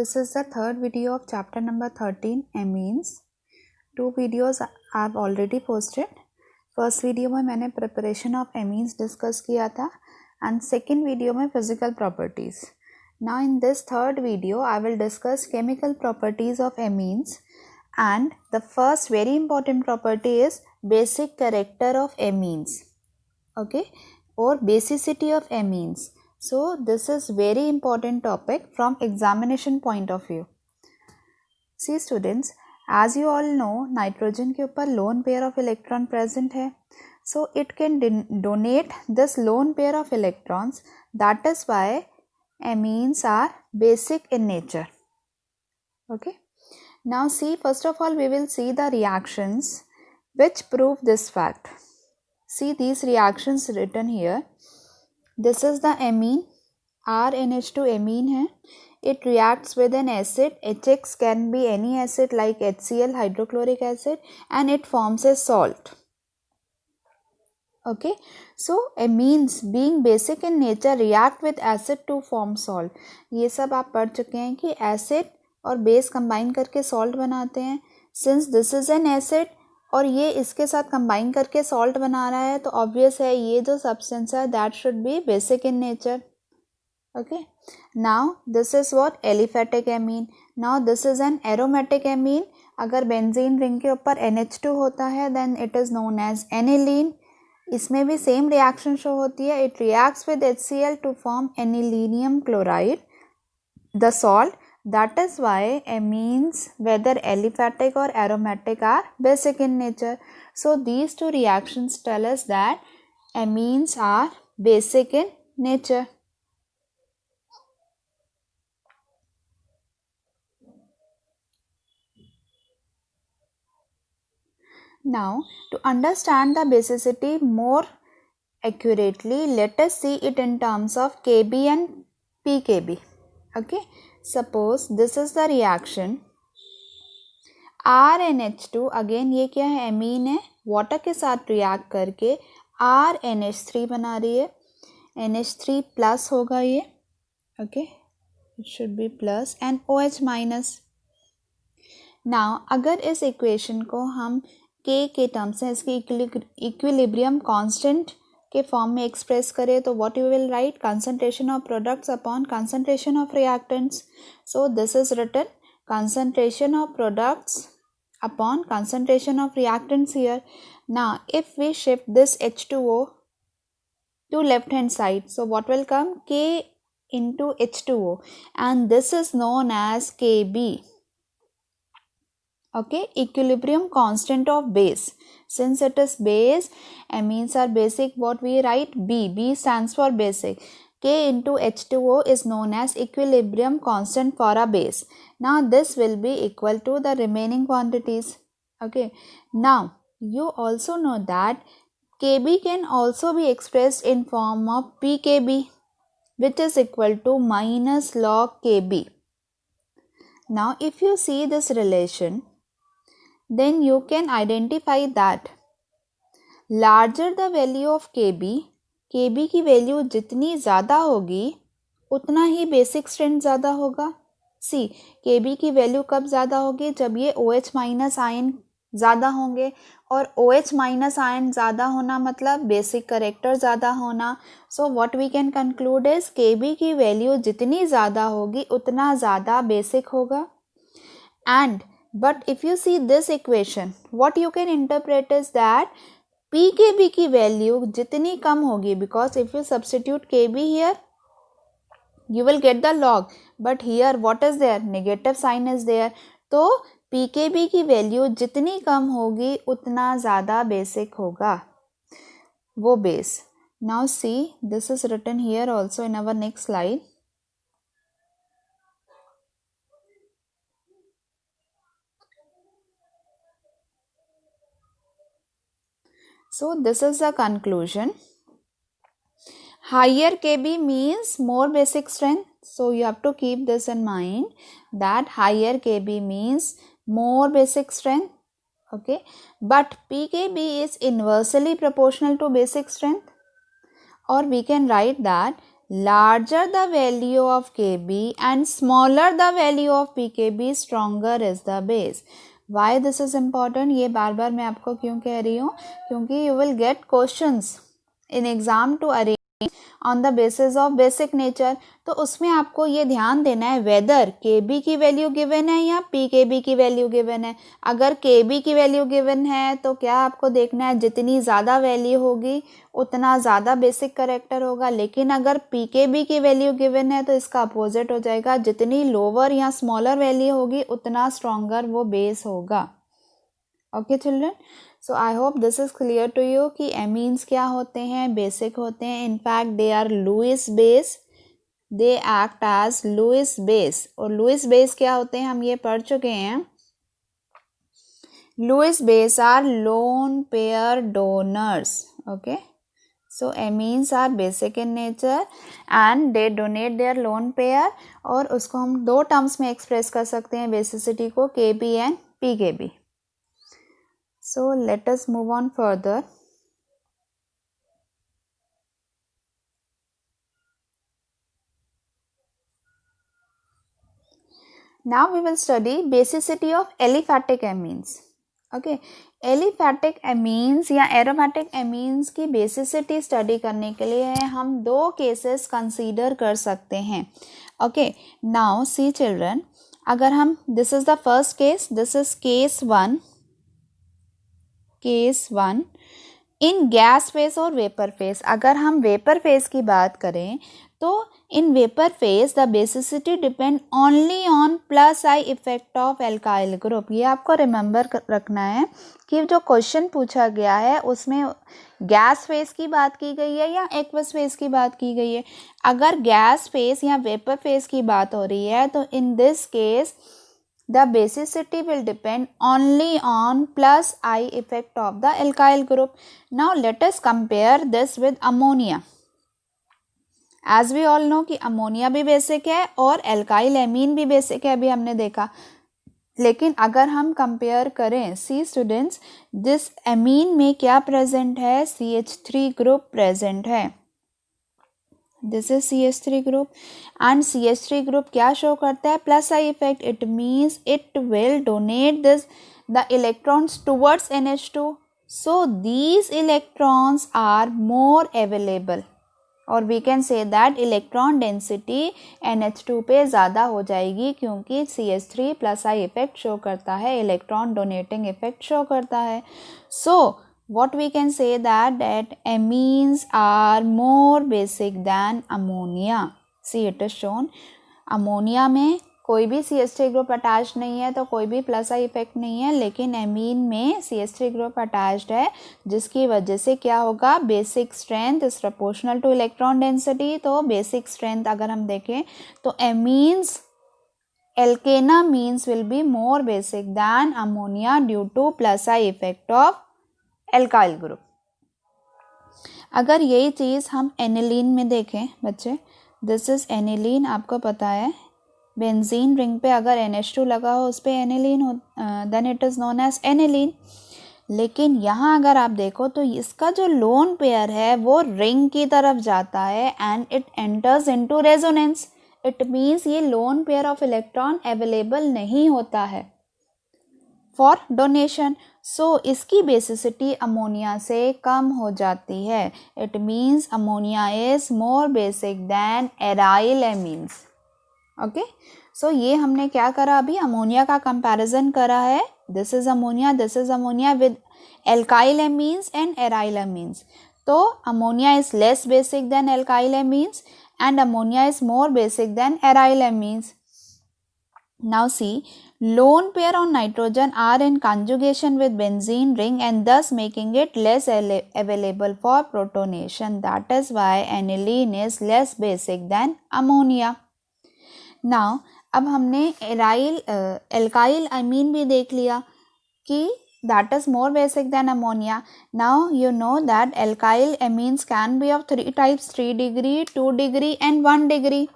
This is the third video of chapter number 13 amines. Two videos I have already posted. First video में मैंने preparation of amines discuss किया था and second video में physical properties. Now in this third video I will discuss chemical properties of amines, and the first very important property is basic character of amines, okay, or basicity of amines. So this is very important topic from examination point of view. See students, as you all know, nitrogen के ऊपर lone pair of electron present है, so it can donate this lone pair of electrons. That is why amines are basic in nature. Okay, now see, first of all we will see the reactions which prove this fact. See these reactions written here. This is the amine, RNH2 amine है. It reacts with an acid. HX can be any acid like HCl, hydrochloric acid, and it forms a salt. Okay, so amines being basic in nature react with acid to form salt. ये सब आप पढ़ चुके हैं कि acid और base combine करके salt बनाते हैं. Since this is an acid और ये इसके साथ कंबाइन करके सॉल्ट बना रहा है, तो ऑब्वियस है ये जो सब्सटेंस है that should be basic in nature. Okay, now this is what aliphatic amine. Now this is an aromatic amine. अगर बेंजीन रिंग के ऊपर NH2 होता है then it is known as aniline. इसमें भी सेम रिएक्शन शो होती है. It reacts with HCl to form anilinium chloride, the salt. That is why amines, whether aliphatic or aromatic, are basic in nature. So these two reactions tell us that amines are basic in nature. Now to understand the basicity more accurately, let us see it in terms of Kb and pKb. Okay, suppose this is the reaction. RNH2, again ये क्या है, amine है, water के साथ react करके RNH3 बना रही है. NH3 प्लस होगा ये, okay, it should be plus and OH minus. Now अगर इस इक्वेशन को हम K के टर्म से इसकी इक्विलिब्रियम कांस्टेंट के फॉर्म में एक्सप्रेस करें तो what you will write, concentration of products upon concentration of reactants. So this is written concentration of products upon concentration of reactants here. Now if we shift this H2O to left hand side, so what will come, K into H2O, and this is known as Kb. Okay, equilibrium constant of base. Since it is base, amines are basic, what we write, B stands for basic. K into H2O is known as equilibrium constant for a base. Now this will be equal to the remaining quantities. Okay, now you also know that Kb can also be expressed in form of pKb, which is equal to minus log Kb. Now if you see this relation, then you can identify that larger the value of Kb, Kb की value जितनी ज़्यादा होगी उतना ही basic strength ज़्यादा होगा. सी, Kb की value कब ज़्यादा होगी, जब ये OH माइनस आयन ज़्यादा होंगे, और OH माइनस आयन ज़्यादा होना मतलब बेसिक करेक्टर ज़्यादा होना. So what we can conclude is Kb की वैल्यू जितनी ज़्यादा होगी उतना ज़्यादा बेसिक होगा. And but if you see this equation, what you can interpret is that pKb की वैल्यू जितनी कम होगी, because if you substitute Kb here you will get the log, but here what is there, negative sign is there. तो pKb की value जितनी कम होगी उतना ज़्यादा बेसिक होगा वो base. Now see, this is written here also in our next slide. So this is the conclusion. Higher Kb means more basic strength. So you have to keep this in mind that higher Kb means more basic strength. Okay, but pKb is inversely proportional to basic strength. Or we can write that larger the value of Kb and smaller the value of pKb, stronger is the base. Why this is important? ये बार बार मैं आपको क्यों कह रही हूँ? क्योंकि you will get questions in exam to arrange on the basis of basic nature. तो उसमें आपको ये ध्यान देना है वेदर Kb की वैल्यू गिवन है या pKb की वैल्यू गिवन है. अगर Kb की वैल्यू गिवन है तो क्या आपको देखना है, जितनी ज़्यादा वैल्यू होगी उतना ज़्यादा बेसिक करेक्टर होगा. लेकिन अगर pKb की वैल्यू गिवन है तो इसका अपोजिट हो जाएगा, जितनी लोअर या स्मॉलर वैल्यू होगी उतना स्ट्रॉन्गर वो बेस होगा. Okay children, so I hope this is clear to you कि एमीन्स क्या होते हैं, बेसिक होते हैं. In fact they are Lewis base, they act as Lewis base. और लुईस बेस क्या होते हैं हम ये पढ़ चुके हैं. Lewis base are lone pair donors. Okay, so amines are basic in nature and they donate their lone pair. और उसको हम दो टर्म्स में एक्सप्रेस कर सकते हैं बेसिसिटी को, Kb and pKb. So let us move on further. Now we will study basicity of aliphatic amines. Okay, aliphatic amines या एरोमेटिक एमीन्स की बेसिसिटी स्टडी करने के लिए हम दो केसेस कंसीडर कर सकते हैं. ओके, नाउ सी चिल्ड्रन, अगर हम this is the first case, this is case one in gas face और वेपर फेस. अगर हम वेपर फेस की बात करें तो in vapour face the basicity depend only on plus I effect of alkyl group. ये आपको रिमेंबर रखना है कि जो क्वेश्चन पूछा गया है उसमें गैस फेस की बात की गई है या एक्वस फेस की बात की गई है. अगर गैस फेस या वेपर फेस की बात हो रही है तो in this case the basicity will depend only on plus I effect of the alkyl group. Now let us compare this with ammonia. As we all know कि ammonia भी basic है और एल्काइल एमीन भी basic है, अभी हमने देखा. लेकिन अगर हम कंपेयर करें, सी स्टूडेंट्स, दिस एमीन में क्या प्रेजेंट है, CH3 ग्रुप प्रेजेंट है. This is CH3 group and CH3 group क्या शो करता है, plus I effect. It means it will donate this the electrons towards NH2. So these electrons are more available और we can say that electron density NH2 पे ज़्यादा हो जाएगी क्योंकि CH3 plus I effect show करता है, electron donating effect show करता है. सो what we can say that amines are more basic than ammonia. See it is shown. Ammonia में कोई भी CH3 ग्रुप अटैच नहीं है तो कोई भी प्लस आई इफेक्ट नहीं है, लेकिन एमीन में CH3 ग्रुप अटैच्ड है जिसकी वजह से क्या होगा, basic strength is proportional to electron density. तो बेसिक स्ट्रेंथ अगर हम देखें तो amines alkanamines will be more basic than ammonia due to plus I effect of alkyl group. अगर यही चीज़ हम एनिलीन में देखें बच्चे, दिस इज एनिलीन, आपको पता है बेंजीन रिंग पे अगर NH2 लगा हो उस पर एनिलीन हो, then it is known as aniline. लेकिन यहाँ अगर आप देखो तो इसका जो लोन पेयर है वो रिंग की तरफ जाता है and it enters into resonance. It means ये lone pair of electron available नहीं होता है फॉर डोनेशन. सो इसकी बेसिसिटी अमोनिया से कम हो जाती है. It means ammonia is more basic than aryl amines. Okay, so ये हमने क्या करा, अभी अमोनिया का कंपैरिजन करा है. This is ammonia with alkyl amines and aryl amines. तो ammonia is less basic than alkyl amines and ammonia is more basic than aryl amines. Now see, lone pair on nitrogen are in conjugation with benzene ring and thus making it less available for protonation. That is why aniline is less basic than ammonia. Now अब हमने alkyl अमीन भी देख लिया कि that is more basic than ammonia. Now you know that alkyl amines can be of three types, 3 degree, 2 degree and 1 degree.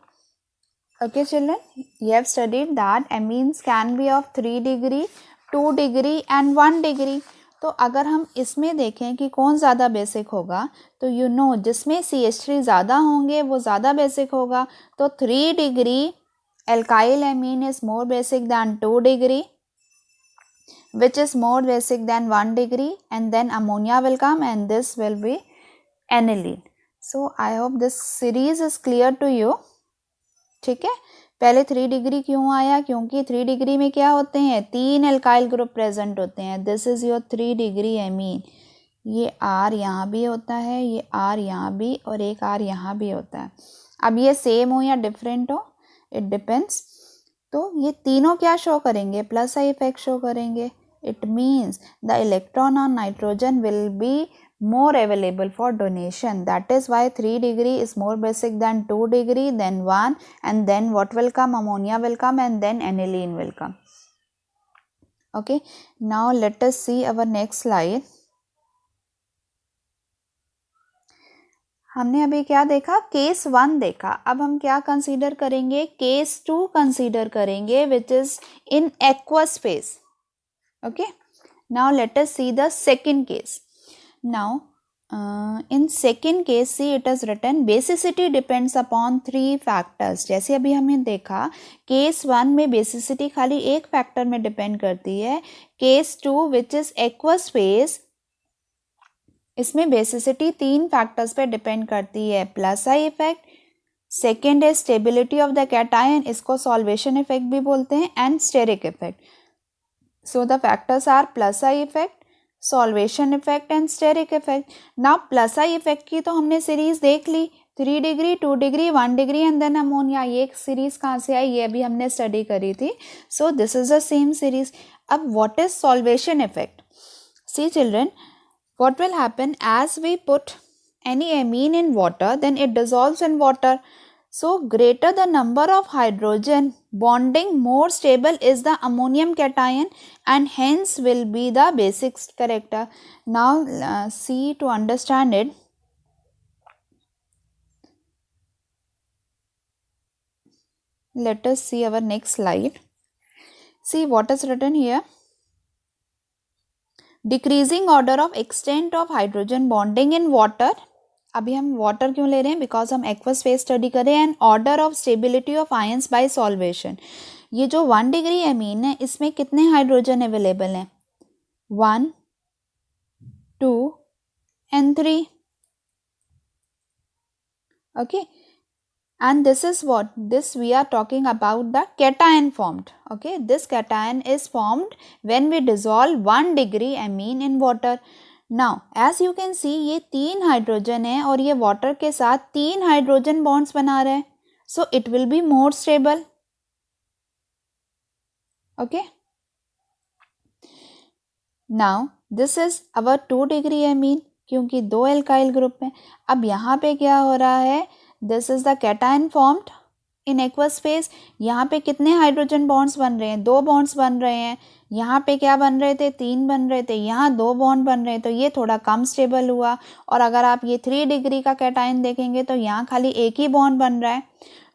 Okay children, you have studied that amines can be of 3 degree, 2 degree and 1 degree. तो अगर हम इसमें देखें कि कौन ज़्यादा basic होगा, तो यू नो जिसमें CH3 ज़्यादा होंगे वो ज़्यादा बेसिक होगा. तो 3 degree alkyl amine is more basic than 2 degree, which is more basic than 1 degree, and then ammonia will come and this will be aniline. So I hope this series is clear to you. ठीक है. पहले 3 degree क्यों आया, क्योंकि 3 degree में क्या होते हैं, 3 एल्काइल ग्रुप प्रेजेंट होते हैं. This is your 3 degree amine. ये R यहाँ भी होता है, ये R यहाँ भी, और एक R यहाँ भी होता है. अब ये सेम हो या डिफरेंट हो, इट डिपेंड्स. तो ये तीनों क्या शो करेंगे, प्लस आई इफेक्ट शो करेंगे. It means the electron on nitrogen will be more available for donation. That is why 3 degree is more basic than 2 degree, then 1, and then what will come, ammonia will come, and then aniline will come. Okay, now let us see our next slide. हमने अभी क्या देखा, case 1 देखा. अब हम क्या consider करेंगे, case 2 consider करेंगे, which is in aqueous phase. Okay, now let us see the second case. Now in second case, see it is written basicity depends upon 3 factors. जैसे अभी हमने देखा केस 1 में बेसिसिटी खाली एक फैक्टर में डिपेंड करती है. Case 2 which is aqueous phase, इसमें बेसिसिटी 3 फैक्टर्स पे डिपेंड करती है. प्लस आई इफेक्ट, सेकेंड है स्टेबिलिटी ऑफ द कैटायन, इसको सॉल्वेशन इफेक्ट भी बोलते हैं, and steric effect. So the factors are plus I effect, solvation effect and steric effect. Now plus I effect की तो हमने सीरीज देख ली, 3 degree, 2 degree, 1 degree and then ammonia. ये सीरीज कहाँ से आई, ये भी हमने स्टडी करी थी. So this is the same series. अब what is solvation effect? See children, what will happen as we put any amine in water, then it dissolves in water. So greater the number of hydrogen bonding, more stable is the ammonium cation, and hence will be the basic character. Now see, to understand it, let us see our next slide. See what is written here. Decreasing order of extent of hydrogen bonding in water. अभी हम water क्यों ले रहे हैं, because हम aqueous phase study करें. And order of stability of ions by solvation. ये जो 1 डिग्री एमीन है, इसमें कितने हाइड्रोजन अवेलेबल हैं, 1, 2 and 3. okay, and this is what, this we are talking about the cation formed. Okay, this cation is formed when we dissolve 1 degree amine in water. Now as you can see, ये 3 hydrogen है और ये water के साथ 3 hydrogen bonds बना रहे हैं. so it will be more stable. okay, now this is our 2 degree amine, क्योंकि 2 एल्काइल ग्रुप में. अब यहाँ पे क्या हो रहा है, this is the cation formed in aqueous phase. यहाँ पे कितने हाइड्रोजन बॉन्ड्स बन रहे हैं, 2 बॉन्ड्स बन रहे हैं. यहाँ पे क्या बन रहे थे, 3 बन रहे थे. यहाँ 2 बॉन्ड बन रहे हैं, तो ये थोड़ा कम स्टेबल हुआ. और अगर आप ये 3 डिग्री का कैटायन देखेंगे तो यहाँ खाली एक ही बॉन्ड बन रहा है.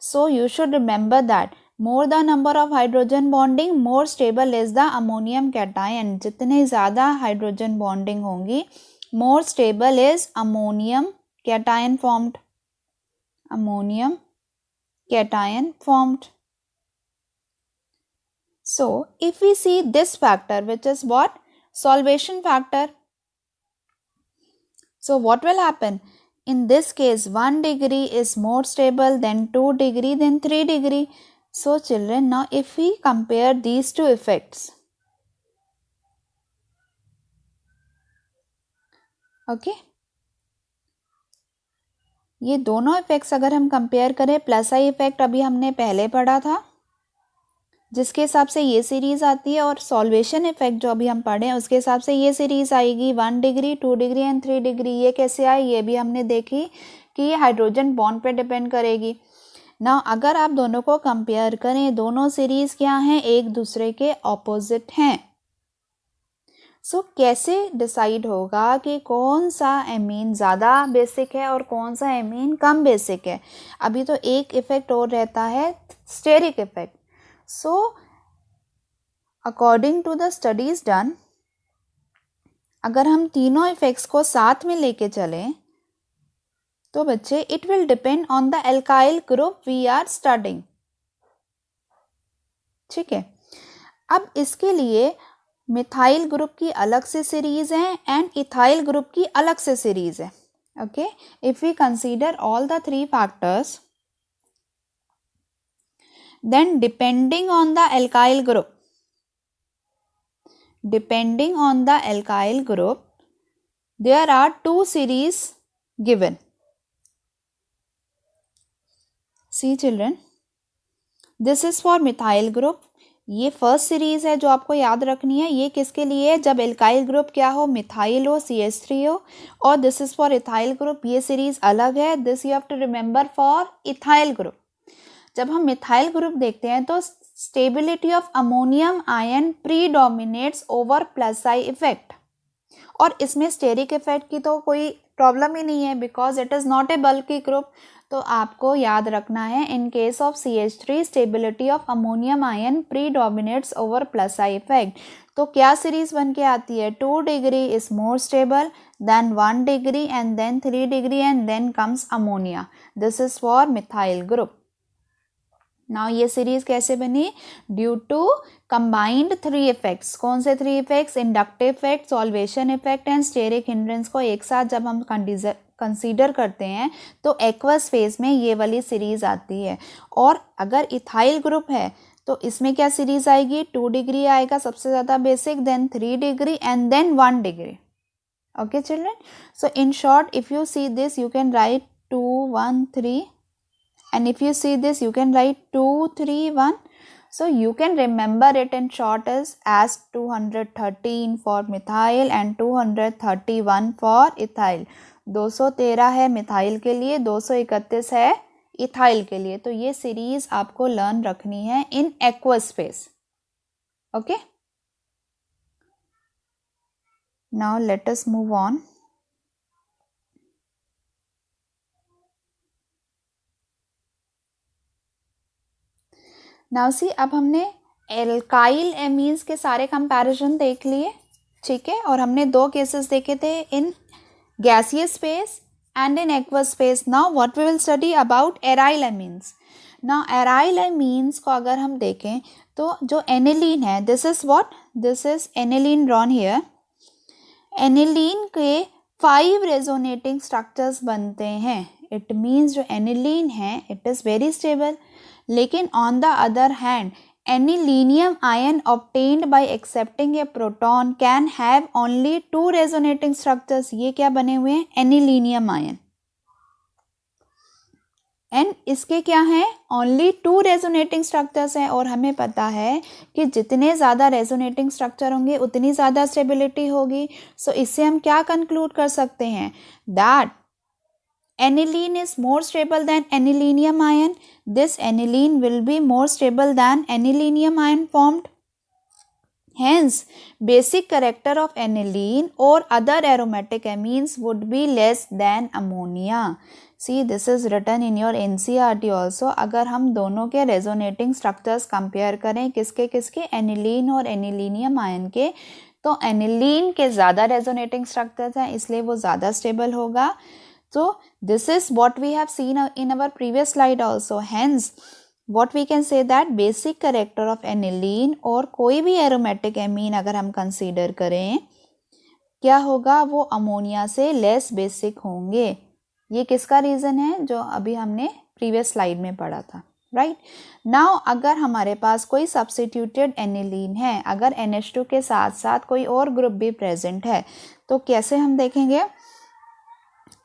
So you should remember that more the number of hydrogen bonding, more stable is the ammonium cation. जितने ज़्यादा हाइड्रोजन बॉन्डिंग होंगी, more stable is ammonium cation formed. ammonium cation formed. So if we see this factor, which is what, solvation factor. So what will happen in this case, 1 degree is more stable, then 2 degree, then 3 degree. So children, now if we compare these two effects, okay, ये दोनों effects अगर हम compare करें, plus I effect अभी हमने पहले पढ़ा था, जिसके हिसाब से ये सीरीज आती है, और सॉल्वेशन इफेक्ट जो अभी हम पढ़े हैं उसके हिसाब से ये सीरीज आएगी, 1 डिग्री, 2 डिग्री एंड 3 डिग्री. ये कैसे आए, ये भी हमने देखी कि ये हाइड्रोजन बॉन्ड पे डिपेंड करेगी. ना अगर आप दोनों को कंपेयर करें, दोनों सीरीज क्या हैं, एक दूसरे के ऑपोजिट हैं. सो कैसे डिसाइड होगा कि कौन सा एमीन ज़्यादा बेसिक है और कौन सा एमीन कम बेसिक है? अभी तो एक इफेक्ट और रहता है, steric effect. So according to the studies done, अगर हम तीनों इफेक्ट्स को साथ में लेके चलें तो बच्चे it will depend on the alkyl group we are studying. ठीक है, अब इसके लिए मिथाइल ग्रुप की अलग से सीरीज है एंड इथाइल ग्रुप की अलग से सीरीज है। Okay, if we consider all the three factors, then depending on the alkyl group there are two series given. See children, this is for methyl group. ये first series है जो आपको याद रखनी है। ये किसके लिए है? जब एल्काइल ग्रुप क्या हो, मिथाइल हो, CH3 हो। और this is for ethyl group, ये सीरीज अलग है। This you have to remember for ethyl group. जब हम मिथाइल ग्रुप देखते हैं तो stability of ammonium ion predominates over plus I effect, और इसमें स्टेरिक इफेक्ट की तो कोई प्रॉब्लम ही नहीं है because it is not a bulky group. तो आपको याद रखना है in case of CH3 stability of ammonium ion predominates over plus I effect. तो क्या सीरीज बन के आती है? 2 degree is more stable than 1 degree and then 3 degree and then comes ammonia. This is for methyl group. Now ये series कैसे बनी? Due to combined 3 effects. कौन से 3 effects? Inductive effect, solvation effect and steric hindrance को एक साथ जब हम कंसीडर करते हैं तो एक्वस फेज में ये वाली सीरीज आती है। और अगर इथाइल ग्रुप है तो इसमें क्या सीरीज आएगी? 2 डिग्री आएगा सबसे ज़्यादा बेसिक, then 3 degree and then 1 degree. Okay children, so in short if you see this you can write 2 1 3, and if you see this you can write 2 3 1. So you can remember it in short as 213 for methyl and 231 for ethyl. 213 है methyl के लिए, 231 है ethyl के लिए। तो ये series आपको learn रखनी है इन aqueous phase. Okay, now let us move on. Now see, अब हमने एल्काइल एमीन्स के सारे कंपैरिजन देख लिए। ठीक है, और हमने 2 केसेस देखे थे in gaseous phase and in aqueous phase. Now what we will study about aryl amines. Now aryl amines को अगर हम देखें तो जो एनिलीन है, this is what, this is aniline drawn here. Aniline के 5 रेजोनेटिंग स्ट्रक्चर्स बनते हैं। इट मीन्स जो एनिलीन है इट इज़ वेरी स्टेबल। लेकिन on the other hand anilinium ion obtained by accepting a proton can have only 2 resonating structures. ये क्या बने हुए हैं? Anilinium ion. एंड इसके क्या हैं? ओनली 2 रेजोनेटिंग स्ट्रक्चर्स हैं। और हमें पता है कि जितने ज़्यादा रेजोनेटिंग स्ट्रक्चर होंगे उतनी ज़्यादा स्टेबिलिटी होगी। सो इससे हम क्या कंक्लूड कर सकते हैं? That aniline is more stable than anilinium ion. This aniline will be more stable than anilinium ion formed. Hence, basic character of aniline or other aromatic amines would be less than ammonia. See, this is written in your NCERT also. अगर हम दोनों के resonating structures compare करें, किसके किसके? aniline और anilinium ion के, तो aniline के ज़्यादा resonating structures हैं इसलिए वो ज़्यादा stable होगा। So this is what we have seen in our previous slide also. Hence what we can say that basic character of aniline और कोई भी aromatic amine अगर हम consider करें क्या होगा? वो अमोनिया से less basic होंगे। ये किसका रीज़न है? जो अभी हमने previous slide में पढ़ा था, right? Now अगर हमारे पास कोई substituted aniline है, अगर NH2 के साथ साथ कोई और ग्रुप भी प्रेजेंट है तो कैसे हम देखेंगे?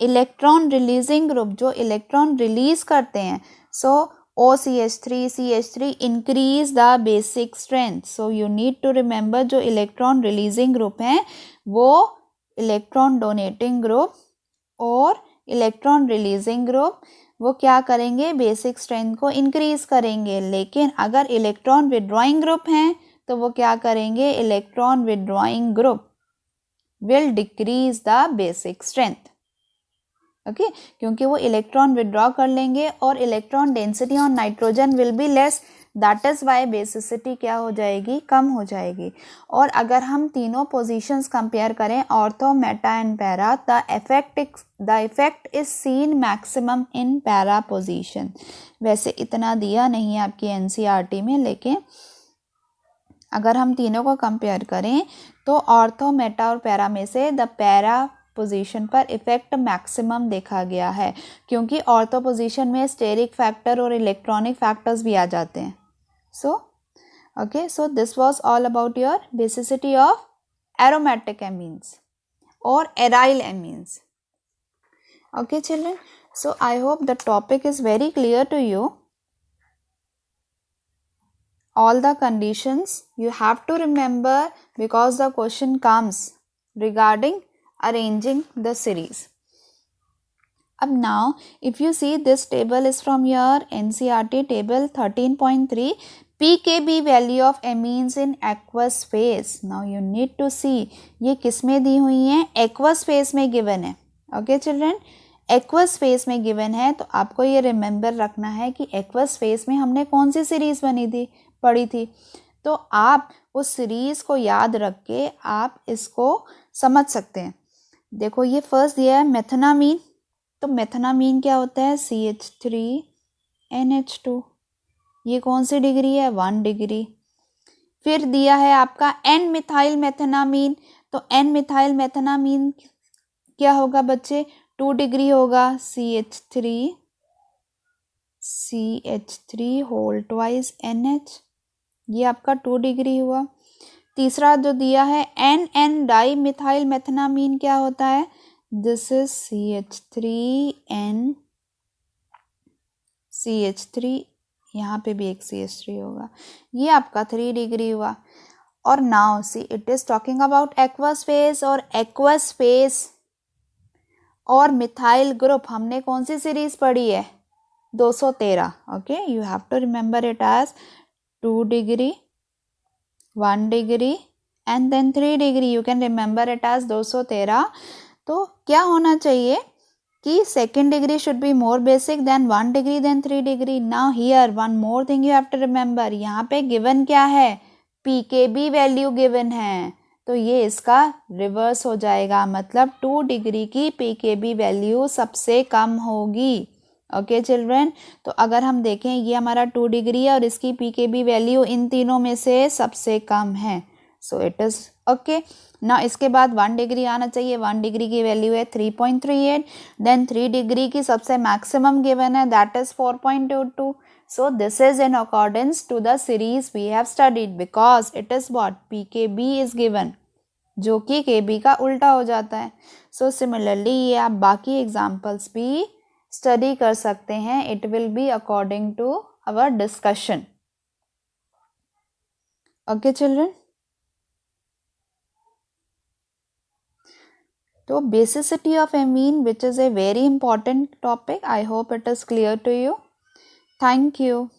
इलेक्ट्रॉन रिलीजिंग ग्रुप जो इलेक्ट्रॉन रिलीज करते हैं, so OCH3 increase the basic strength. So you need to remember जो इलेक्ट्रॉन रिलीजिंग ग्रुप हैं वो इलेक्ट्रॉन डोनेटिंग ग्रुप और इलेक्ट्रॉन रिलीजिंग ग्रुप वो क्या करेंगे? बेसिक स्ट्रेंथ को इंक्रीज करेंगे। लेकिन अगर इलेक्ट्रॉन विड्रॉइंग ग्रुप हैं तो वो क्या करेंगे? Electron withdrawing group will decrease the basic strength. Okay, क्योंकि वो इलेक्ट्रॉन विड्रॉ कर लेंगे और electron density on nitrogen will be less. That is why basicity क्या हो जाएगी, कम हो जाएगी। और अगर हम तीनों पोजीशंस कंपेयर करें, ortho, Meta and para, the effect is seen maximum in para position. वैसे इतना दिया नहीं है आपकी एनसीईआरटी में, लेकिन अगर हम तीनों को कंपेयर करें तो ऑर्थो, मेटा और पैरा में से द पैरा पोजीशन पर इफेक्ट मैक्सिमम देखा गया है, क्योंकि ऑर्थो पोजीशन में स्टेरिक फैक्टर और इलेक्ट्रॉनिक फैक्टर्स भी आ जाते हैं। So this was all about your basicity of aromatic amines और aryl amines. Okay children, so I hope the topic is very clear to you. All the conditions you have to remember because the question comes regarding arranging the series. Now if you see, this table is from your NCERT table 13.3, pKb value of amines in aqueous phase. Now you need to see ये किस में दी हुई हैं, aqueous phase में given है. Okay children, aqueous phase में given है, तो आपको ये रिमेंबर रखना है कि एक्वस फेज में हमने कौन सी सीरीज पढ़ी थी, तो आप उस सीरीज को याद रख के आप इसको समझ सकते हैं. देखो ये फर्स्ट दिया है मेथनामीन, तो मेथनामीन क्या होता है, CH3NH2, ये कौन सी डिग्री है, 1 डिग्री. फिर दिया है आपका एन मिथाइल मेथनामीन, तो एन मिथाइल मेथनामीन क्या होगा बच्चे, 2 डिग्री होगा, CH3 होल ट्वाइस NH, ये आपका 2 डिग्री हुआ. तीसरा जो दिया है एन डाई मिथाइल मेथनामीन क्या होता है, दिस इज CH3, यहाँ पे भी एक CH3 होगा, ये आपका 3 डिग्री हुआ. और now see it is talking about aqueous phase, और एक्वस फेज और मिथाइल ग्रुप हमने कौन सी सीरीज पढ़ी है, 213. Okay, you have to remember it as 2 degree, 1 degree and then 3 degree. You can remember it as 213. तो क्या होना चाहिए कि second degree should be more basic than 1 degree then 3 degree. Now here one more thing you have to remember, यहाँ पे given क्या है, pKb value given है, तो ये इसका रिवर्स हो जाएगा, मतलब 2 डिग्री की पीकेबी वैल्यू सबसे कम होगी. ओके चिल्ड्रन, तो अगर हम देखें ये हमारा 2 डिग्री है और इसकी पीकेबी वैल्यू इन तीनों में से सबसे कम है, सो इट इज ओके. ना इसके बाद 1 डिग्री आना चाहिए, 1 डिग्री की वैल्यू है 3.38, देन 3 डिग्री की सबसे मैक्सिमम गिवन है, that is 4.22. So this is in accordance to the series we have studied, because it is what, pKb is given, जो कि kb का उल्टा हो जाता है. So similarly ये आप बाकी examples भी study कर सकते हैं, it will be according to our discussion. Okay children, तो basicity of amine, which is a very important topic, I hope it is clear to you. Thank you.